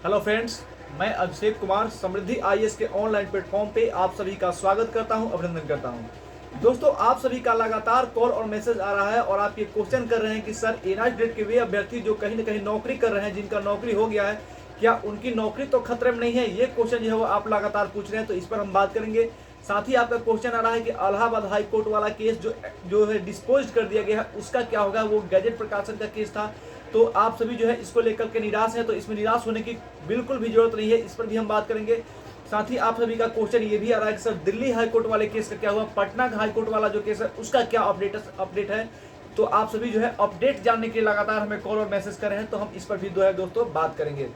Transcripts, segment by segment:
Hello friends, मैं अभिषेक कुमार समृद्धि IAS के online platform पे आप सभी का स्वागत करता हूं, अभिनंदन करता हूं। दोस्तों, आप सभी का लगातार कॉल और मैसेज आ रहा है और आप ये क्वेश्चन कर रहे हैं कि सर एनआईटी ग्रेड के वे अभ्यर्थी जो कहीं ना कहीं नौकरी कर रहे हैं, जिनका नौकरी हो गया है, क्या उनकी नौकरी तो खतरे में नहीं है? ये क्वेश्चन जो है वो आप लगातार पूछ रहे हैं, तो इस पर हम बात करेंगे। साथ ही आपका क्वेश्चन आ रहा है कि इलाहाबाद हाई कोर्ट वाला केस जो है डिस्पोज कर दिया गया है, उसका क्या होगा? वो गैजेट प्रकाशन का केस था, तो आप सभी जो है इसको लेकर के निराश हैं, तो इसमें निराश होने की बिल्कुल भी जरूरत नहीं है। इस पर भी हम बात करेंगे। साथ ही आप सभी का क्वेश्चन ये भी आ रहा है कि सर दिल्ली हाई कोर्ट वाले केस का क्या हुआ, पटना हाई कोर्ट वाला जो केस है उसका क्या अपडेट है। तो आप सभी जो है अपडेट जानने के लिए लगातार हमें कॉल और मैसेज कर रहे हैं, तो हम इस पर भी जो है दोस्तों बात करेंगे।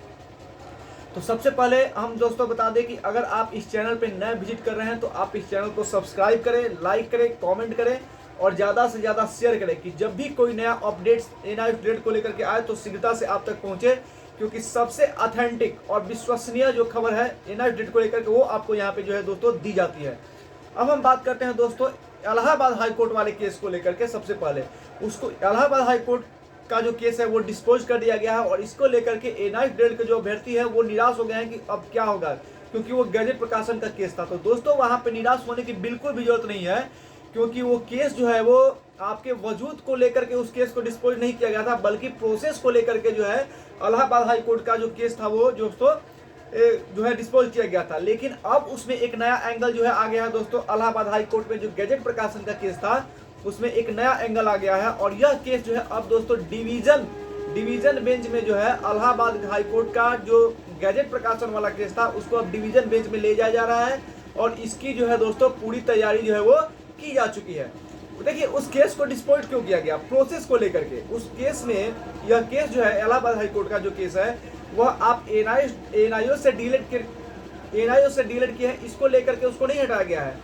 तो सबसे पहले हम दोस्तों बता दें कि अगर आप इस चैनल पे नए विजिट कर रहे हैं तो आप इस चैनल को सब्सक्राइब करें, लाइक करें, कमेंट करें और ज़्यादा से ज़्यादा शेयर करें कि जब भी कोई नया अपडेट्स एनआईटी ग्रेड को लेकर के आए तो शीघ्रता से आप तक पहुंचे, क्योंकि सबसे ऑथेंटिक और विश्वसनीय जो खबर है एनआईटी ग्रेड को लेकर के वो आपको यहाँ पे जो है दोस्तों दी जाती है। अब हम बात करते हैं दोस्तों इलाहाबाद हाई कोर्ट वाले केस को लेकर के। सबसे पहले उसको इलाहाबाद हाई कोर्ट का जो केस है वो डिस्पोज कर दिया गया है और इसको लेकर के एनआईटी ग्रेड के जो अभ्यर्थी है वो निराश हो गए हैं कि अब क्या होगा, क्योंकि वो गैजेट प्रकाशन का केस था। तो दोस्तों वहां पे निराश होने की बिल्कुल भी जरूरत नहीं है, क्योंकि वो केस जो है वो आपके वजूद को लेकर के उस केस को डिस्पोज नहीं किया गया था, बल्कि प्रोसेस को लेकर के जो है इलाहाबाद हाई कोर्ट का जो केस था वो दोस्तों जो है डिस्पोज किया गया था। लेकिन अब उसमें एक नया एंगल जो है आ गया है दोस्तों। इलाहाबाद हाई कोर्ट में जो गैजेट प्रकाशन का केस था उसमें एक नया एंगल आ गया है और यह केस जो है अब दोस्तों डिवीजन बेंच में जो है इलाहाबाद हाई कोर्ट का जो गैजेट प्रकाशन वाला केस था उसको अब डिवीजन बेंच में ले जाया जा रहा है और इसकी जो है दोस्तों पूरी तैयारी जो है वो की जा चुकी है। देखिए उस केस को डिस्पोज क्यों किया गया, प्रोसेस को लेकर के। उस केस में यह केस जो है इलाहाबाद हाई कोर्ट का जो केस है वह आप एनआईओ से डिलीट किया है, इसको लेकर के उसको नहीं हटाया गया है,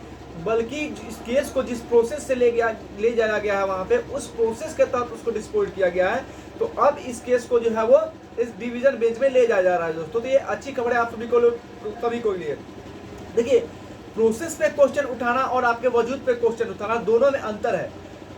बल्कि इस केस को जिस प्रोसेस से ले जाया गया है वहां पे उस प्रोसेस के तहत उसको डिस्पोज किया गया है। तो अब इस केस को जो है वो इस डिवीजन बेंच में ले जाया जा रहा है दोस्तों। तो ये अच्छी खबर है आप सभी को लिए। देखिए प्रोसेस पे क्वेश्चन उठाना और आपके वजूद पे क्वेश्चन उठाना दोनों में अंतर है।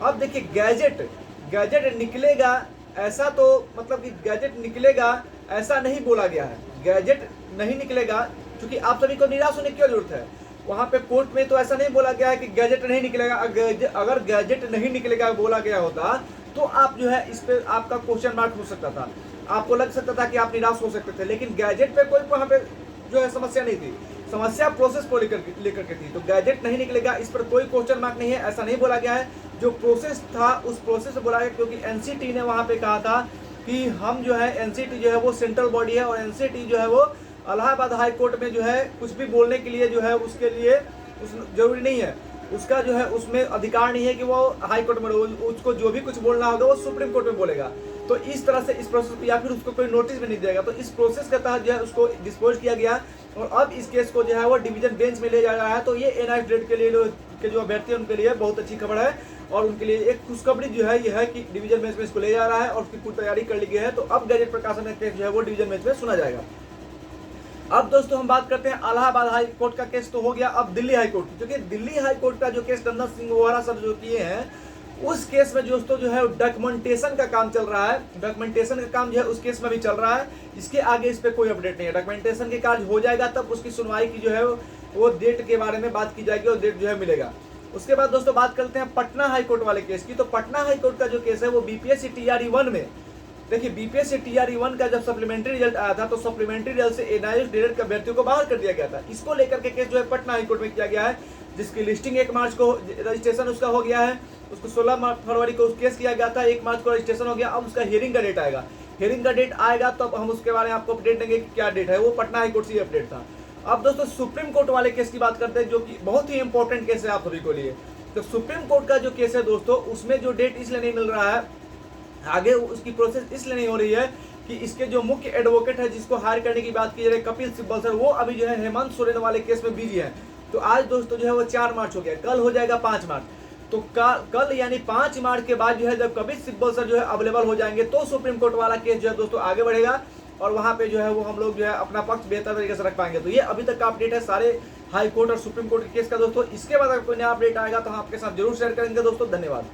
अब देखिए गैजेट निकलेगा ऐसा, तो मतलब कि गैजेट निकलेगा ऐसा नहीं बोला गया है। गैजेट नहीं निकलेगा, क्योंकि आप सभी को निराश होने की क्या जरूरत है। वहां पे कोर्ट में तो ऐसा नहीं बोला गया है कि गैजेट नहीं निकलेगा। अगर गैजेट नहीं निकलेगा बोला गया होता तो आप जो है इस पे आपका क्वेश्चन मार्क हो सकता था, आपको लग सकता था कि आप निराश हो सकते थे। लेकिन गैजेट पे कोई वहां पे जो है समस्या नहीं थी, समस्या प्रोसेस को लेकर के थी। तो गैजेट नहीं निकलेगा इस पर कोई क्वेश्चन मार्क नहीं है, ऐसा नहीं बोला गया है। जो प्रोसेस था उस प्रोसेस से बोला गया, क्योंकि एनसीटी ने वहां पे कहा था कि हम जो है एनसीटी जो है वो सेंट्रल बॉडी है और एनसीटी जो है वो इलाहाबाद हाई कोर्ट में जो है कुछ भी बोलने के लिए जो है उसके लिए जरूरी नहीं है, उसका जो है उसमें अधिकार नहीं है कि वो हाई कोर्ट में उसको जो भी कुछ बोलना होगा वो सुप्रीम कोर्ट में बोलेगा। तो इस तरह से इस प्रोसेस या फिर उसको कोई नोटिस भी नहीं देगा। तो इस प्रोसेस के तहत जो है उसको डिस्पोज किया गया और अब इस केस को जो है वो डिवीजन बेंच में ले जा रहा है। तो ये एनआईटी ग्रेड के लिए जो अभ्यर्थी है उनके लिए बहुत अच्छी खबर है और उनके लिए एक खुशखबरी जो है यह है कि डिवीजन बेंच में इसको ले जा रहा है और उसकी पूरी तैयारी कर ली गई है। तो अब गैजेट प्रकाशन का केस जो है वो डिवीजन बेंच में सुना जाएगा। अब दोस्तों हम बात करते हैं इलाहाबाद हाई कोर्ट का केस तो हो गया, अब दिल्ली हाई कोर्ट, क्योंकि दिल्ली हाई कोर्ट का जो केस नंदन सिंह वोहरा सब जो किए हैं उस केस में दोस्तों जो है डॉक्यूमेंटेशन का काम चल रहा है। डॉक्यूमेंटेशन का काम जो है उस केस में भी चल रहा है। इसके आगे इस पे कोई अपडेट नहीं है। डॉक्यूमेंटेशन के कार्य हो जाएगा तब उसकी सुनवाई की जो है वो डेट के बारे में बात की जाएगी और डेट जो है मिलेगा। उसके बाद दोस्तों बात करते हैं पटना हाई कोर्ट वाले केस की। तो पटना हाई कोर्ट का जो केस है वो बीपीएससी टीआरई 1 में, देखिए बीपीएससी टीआरई 1 का जब सप्लीमेंट्री रिजल्ट आया था तो सप्लीमेंट्री रिजल्ट से एनआईटी ग्रेड के अभ्यर्थियों को बाहर कर दिया गया था। इसको लेकर के केस जो है पटना हाई कोर्ट में किया गया है, जिसकी लिस्टिंग 1 मार्च को रजिस्ट्रेशन उसका हो गया है। उसको 16 फरवरी को उस केस किया गया था, 1 मार्च को रजिस्ट्रेशन हो गया। अब उसका हियरिंग का डेट आएगा, हियरिंग का डेट आएगा तब हम उसके बारे में आपको अपडेट देंगे कि क्या डेट है। वो पटना हाई कोर्ट से अपडेट था। अब दोस्तों सुप्रीम कोर्ट वाले केस की बात करते हैं, जो कि बहुत ही इंपॉर्टेंट केस है आप सभी को लिए। तो सुप्रीम कोर्ट का जो केस है दोस्तों उसमें जो डेट इसलिए नहीं मिल रहा है, आगे उसकी प्रोसेस इसलिए नहीं हो रही है कि इसके जो मुख्य एडवोकेट है जिसको हायर करने की बात की जा रही है कपिल सिब्बल सर, वो अभी जो है हेमंत सोरेन वाले केस में बिजी है। तो आज दोस्तों जो है वो 4 मार्च हो गया, कल हो जाएगा 5 मार्च। तो कल यानी 5 मार्च के बाद जो है जब कपिल सिब्बल सर जो है अवेलेबल हो जाएंगे तो सुप्रीम कोर्ट वाला केस जो है दोस्तों आगे बढ़ेगा और वहां पे जो है वो हम लोग जो है अपना पक्ष बेहतर तरीके से रख पाएंगे। तो ये अभी तक का अपडेट है सारे हाई कोर्ट और सुप्रीम कोर्ट के केस का दोस्तों। इसके बाद अगर कोई नया अपडेट आएगा तो हम आपके साथ जरूर शेयर करेंगे दोस्तों। धन्यवाद।